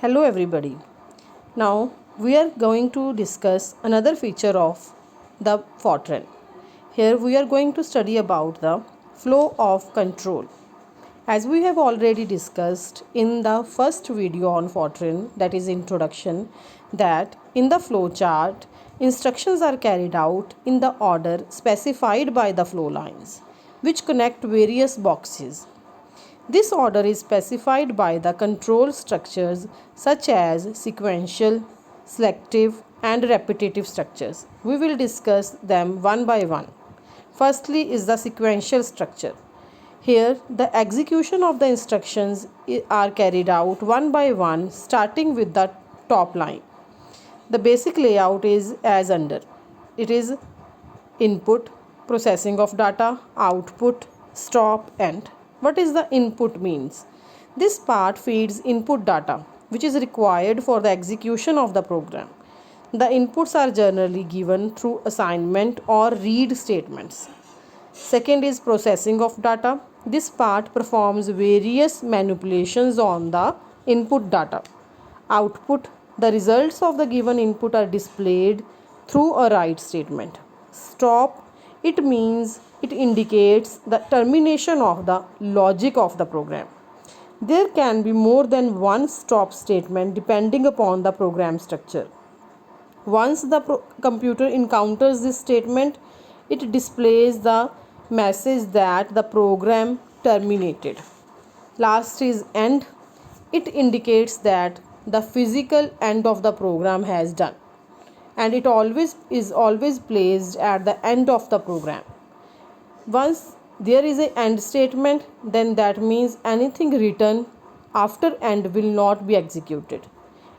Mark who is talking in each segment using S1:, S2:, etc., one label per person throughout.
S1: Hello everybody. Now we are going to discuss another feature of the Fortran. Here we are going to study about the flow of control. As we have already discussed in the first video on Fortran, that is introduction, that in the flow chart instructions are carried out in the order specified by the flow lines which connect various boxes. This order is specified by the control structures such as sequential, selective, and repetitive structures. We will discuss them one by one. Firstly is the sequential structure. Here, the execution of the instructions are carried out one by one, starting with the top line. The basic layout is as under. It is input, processing of data, output, stop, end. What is the input means? This part feeds input data which is required for the execution of the program. The inputs are generally given through assignment or read statements. Second is processing of data. This part performs various manipulations on the input data. Output. The results of the given input are displayed through a write statement. Stop. It means it indicates the termination of the logic of the program. There can be more than one stop statement depending upon the program structure. Once the computer encounters this statement, it displays the message that the program terminated. Last is end. It indicates that the physical end of the program has done, and it always placed at the end of the program. Once there is an end statement, then that means anything written after end will not be executed,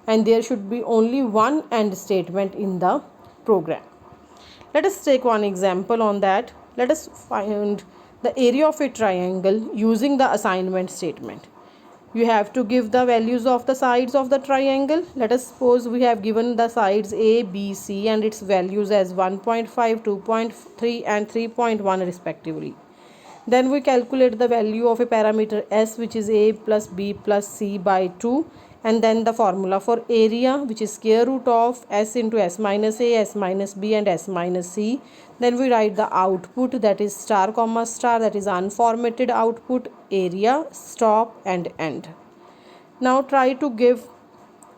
S1: and there should be only one end statement in the program. Let us take one example on that. Let us find the area of a triangle using the assignment statement. You have to give the values of the sides of the triangle. Let us suppose we have given the sides A, B, C and its values as 1.5, 2.3 and 3.1 respectively. Then we calculate the value of a parameter S, which is A plus B plus C by 2, and then the formula for area, which is square root of S into S minus A, S minus B and S minus C. Then we write the output, that is star comma star, that is unformatted output, area, stop and end. Now try to give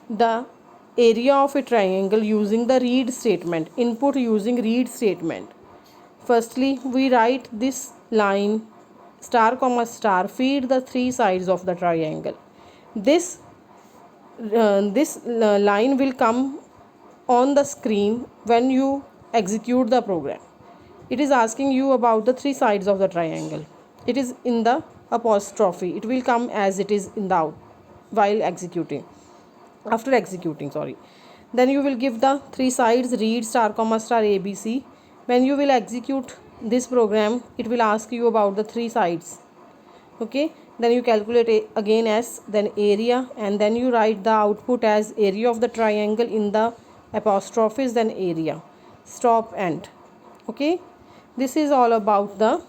S1: the area of a triangle using the read statement, input using read statement. Firstly, we write this line star comma star feed the three sides of the triangle. This line will come on the screen when you execute the program. It is asking you about the three sides of the triangle. It is in the apostrophe. It will come as it is in the out while executing. After executing, sorry. Then you will give the three sides read star comma star ABC. When you will execute this program, it will ask you about the three sides. Okay, then you calculate again S, then area, and then you write the output as area of the triangle in the apostrophes, then area, stop, end. Okay, this is all about the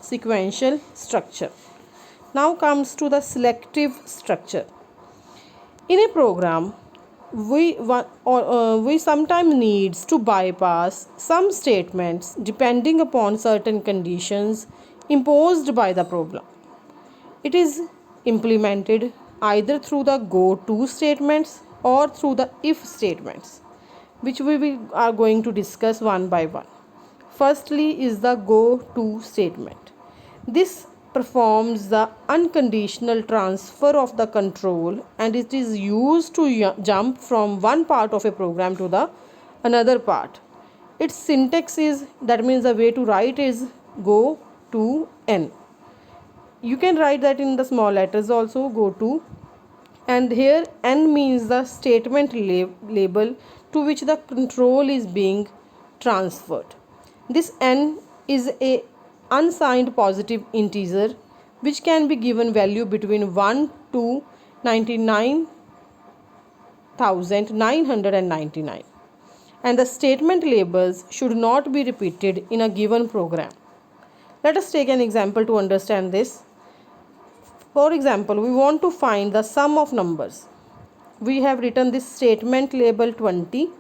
S1: sequential structure. Now comes to the selective structure. In a program, we sometimes needs to bypass some statements depending upon certain conditions imposed by the program. It is implemented either through the go to statements or through the if statements, which we are going to discuss one by one. Firstly is the go to statement. This performs the unconditional transfer of the control, and it is used to jump from one part of a program to the another part. Its syntax is, that means the way to write is go to n. You can write that in the small letters also, go to, and here n means the statement label to which the control is being transferred. This n is a unsigned positive integer which can be given value between 1 to 99,999, and the statement labels should not be repeated in a given program. Let us take an example to understand this. For example, we want to find the sum of numbers. We have written this statement label 20,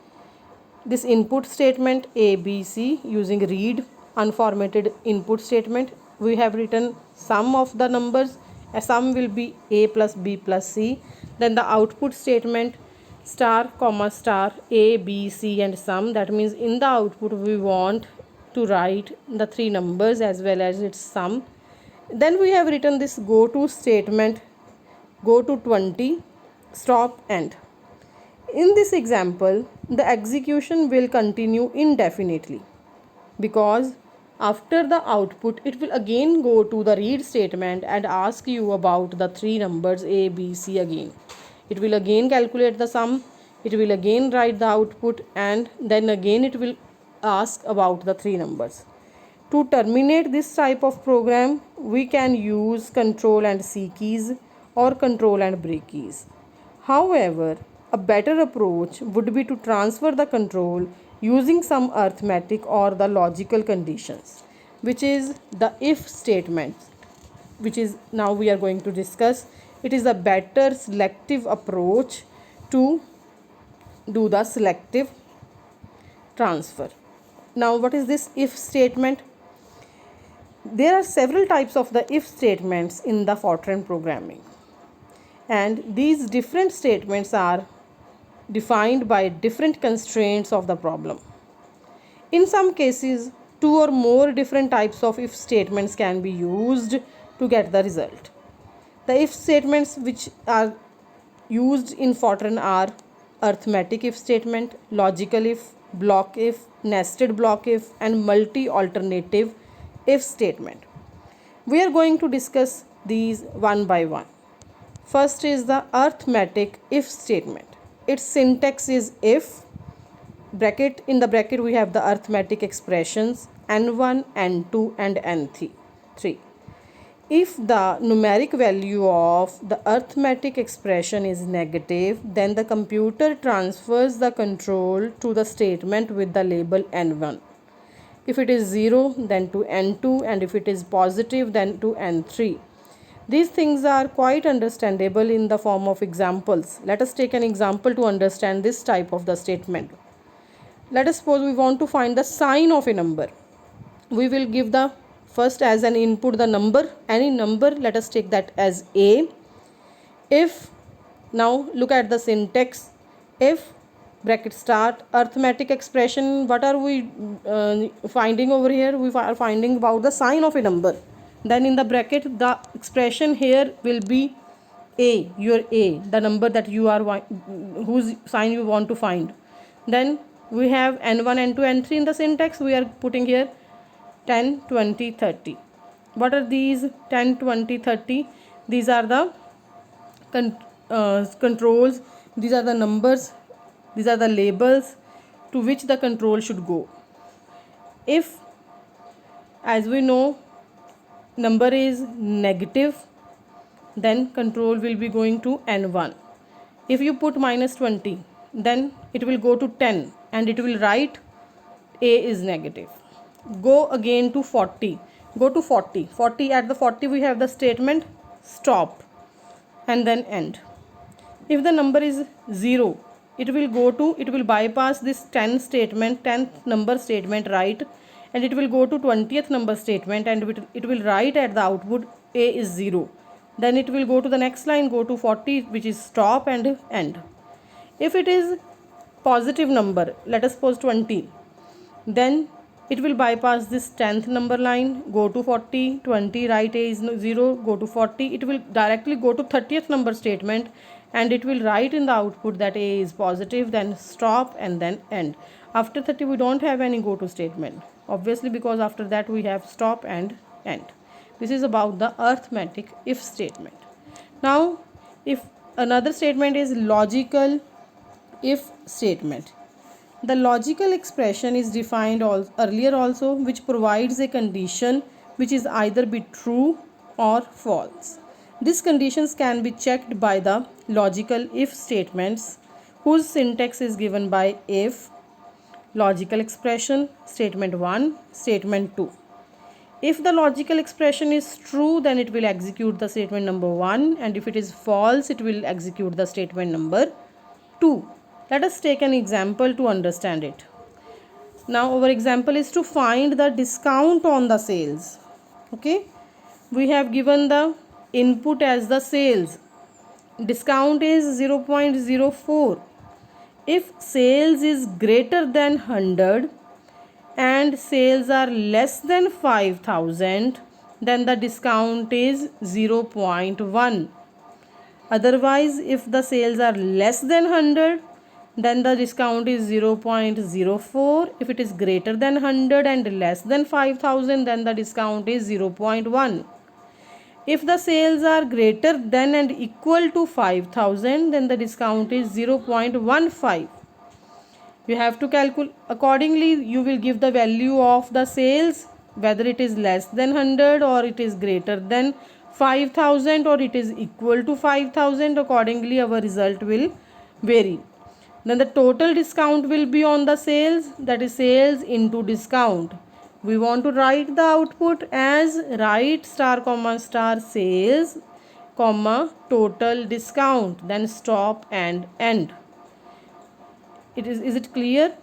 S1: this input statement A, B, C using read unformatted input statement. We have written sum of the numbers. A sum will be A plus B plus C. Then the output statement star comma star A, B, C and sum. That means in the output we want to write the three numbers as well as its sum. Then we have written this go to statement, go to 20, stop, end. In this example, the execution will continue indefinitely because after the output it will again go to the read statement and ask you about the three numbers A, B, C again. It will again calculate the sum, it will again write the output, and then again it will ask about the three numbers. To terminate this type of program, we can use Control and C keys or Control and break keys. However, a better approach would be to transfer the control using some arithmetic or the logical conditions, which is the if statement, which is now we are going to discuss. It is a better selective approach to do the selective transfer. Now, what is this if statement? There are several types of the if statements in the Fortran programming, and these different statements are defined by different constraints of the problem. In some cases, two or more different types of if statements can be used to get the result. The if statements which are used in Fortran are arithmetic if statement, logical if, block if, nested block if, and multi-alternative if statement. We are going to discuss these one by one. First is the arithmetic if statement. Its syntax is if, bracket, in the bracket we have the arithmetic expressions n1, n2 and n3. If the numeric value of the arithmetic expression is negative, then the computer transfers the control to the statement with the label n1. If it is 0, then to n2, and if it is positive, then to n3. These things are quite understandable in the form of examples. Let us take an example to understand this type of the statement. Let us suppose we want to find the sign of a number. We will give the first as an input the number, any number. Let us take that as A. If, now look at the syntax, if bracket start arithmetic expression, what are we finding over here? We are finding about the sign of a number. Then in the bracket the expression here will be A, your A, the number that you are whose sign you want to find. Then we have n1, n2, n3 in the syntax. We are putting here 10, 20, 30. What are these 10, 20, 30? These are the controls, these are the numbers, these are the labels to which the control should go. If, as we know, number is negative, then control will be going to n1. If you put minus 20, then it will go to 10 and it will write A is negative. Go again to 40. Go to 40. 40, at the 40 we have the statement stop and then end. If the number is 0, it will bypass this 10 statement, 10th number statement, right, and it will go to 20th number statement and it will write at the output A is 0. Then it will go to the next line, go to 40, which is stop and end. If it is positive number, let us suppose 20, then it will bypass this 10th number line, go to 40, 20, write A is 0, go to 40, it will directly go to 30th number statement and it will write in the output that A is positive, then stop and then end. After 30 we don't have any go to statement, obviously, because after that we have stop and end. This is about the arithmetic if statement. Now, if another statement is logical if statement. The logical expression is defined earlier also, which provides a condition which is either be true or false. These conditions can be checked by the logical if statements, whose syntax is given by if, logical expression, statement 1, statement 2. If the logical expression is true, then it will execute the statement number 1, and if it is false, it will execute the statement number 2. Let us take an example to understand it. Now our example is to find the discount on the sales. Okay, we have given the input as the sales. Discount is 0.04. If sales is greater than 100 and sales are less than 5000, then the discount is 0.1. Otherwise, if the sales are less than 100, then the discount is 0.04. If it is greater than 100 and less than 5000, then the discount is 0.1. If the sales are greater than and equal to 5000, then the discount is 0.15. You have to calculate accordingly. You will give the value of the sales, whether it is less than 100 or it is greater than 5000 or it is equal to 5000. Accordingly our result will vary. Then the total discount will be on the sales, that is sales into discount. We want to write the output as write star comma star sales comma total discount, then stop and end. Is it clear?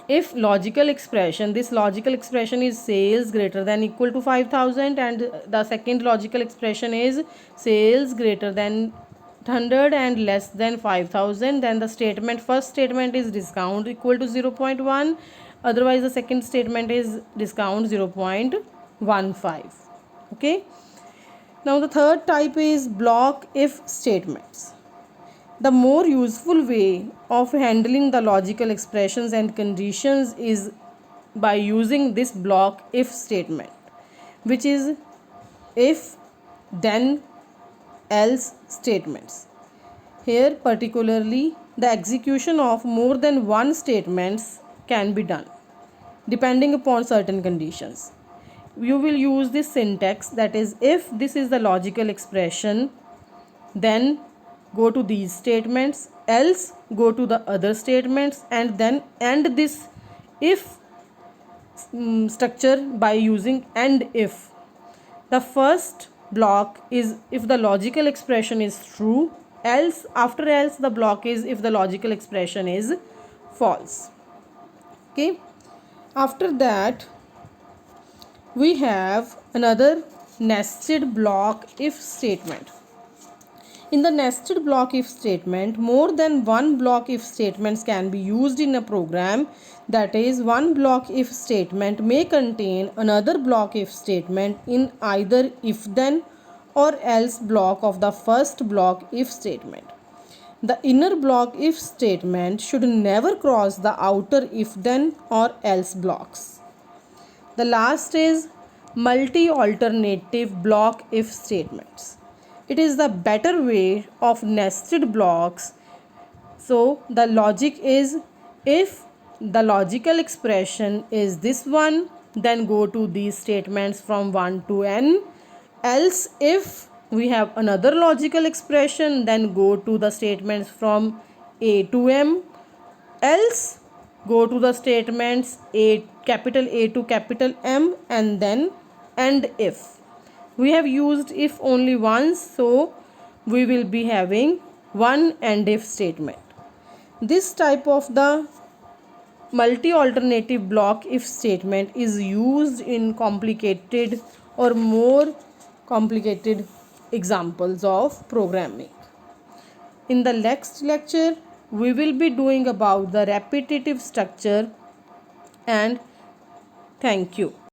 S1: If logical expression, this logical expression is sales greater than equal to 5000 and the second logical expression is sales greater than 100 and less than 5000, then the first statement is discount equal to 0.1, otherwise the second statement is discount 0.15. Okay, now the third type is block if statements. The more useful way of handling the logical expressions and conditions is by using this block if statement, which is if, then, else statements. Here particularly the execution of more than one statements can be done depending upon certain conditions. You will use this syntax, that is, if this is the logical expression, then go to these statements, else go to the other statements, and then end this if structure by using and if. The first block is if the logical expression is true, else, after else the block is if the logical expression is false. Okay, after that we have another nested block if statement. In the nested block if statement, more than one block if statements can be used in a program. That is, one block if statement may contain another block if statement in either if then or else block of the first block if statement. The inner block if statement should never cross the outer if then or else blocks. The last is multi-alternative block if statements. It is the better way of nested blocks. So the logic is, if the logical expression is this one, then go to these statements from 1 to n. Else, if we have another logical expression, then go to the statements from a to m. Else, go to the statements capital A to capital M, and then end if. We have used if only once, so we will be having one and if statement. This type of the multi-alternative block if statement is used in complicated or more complicated examples of programming. In the next lecture, we will be doing about the repetitive structure, and thank you.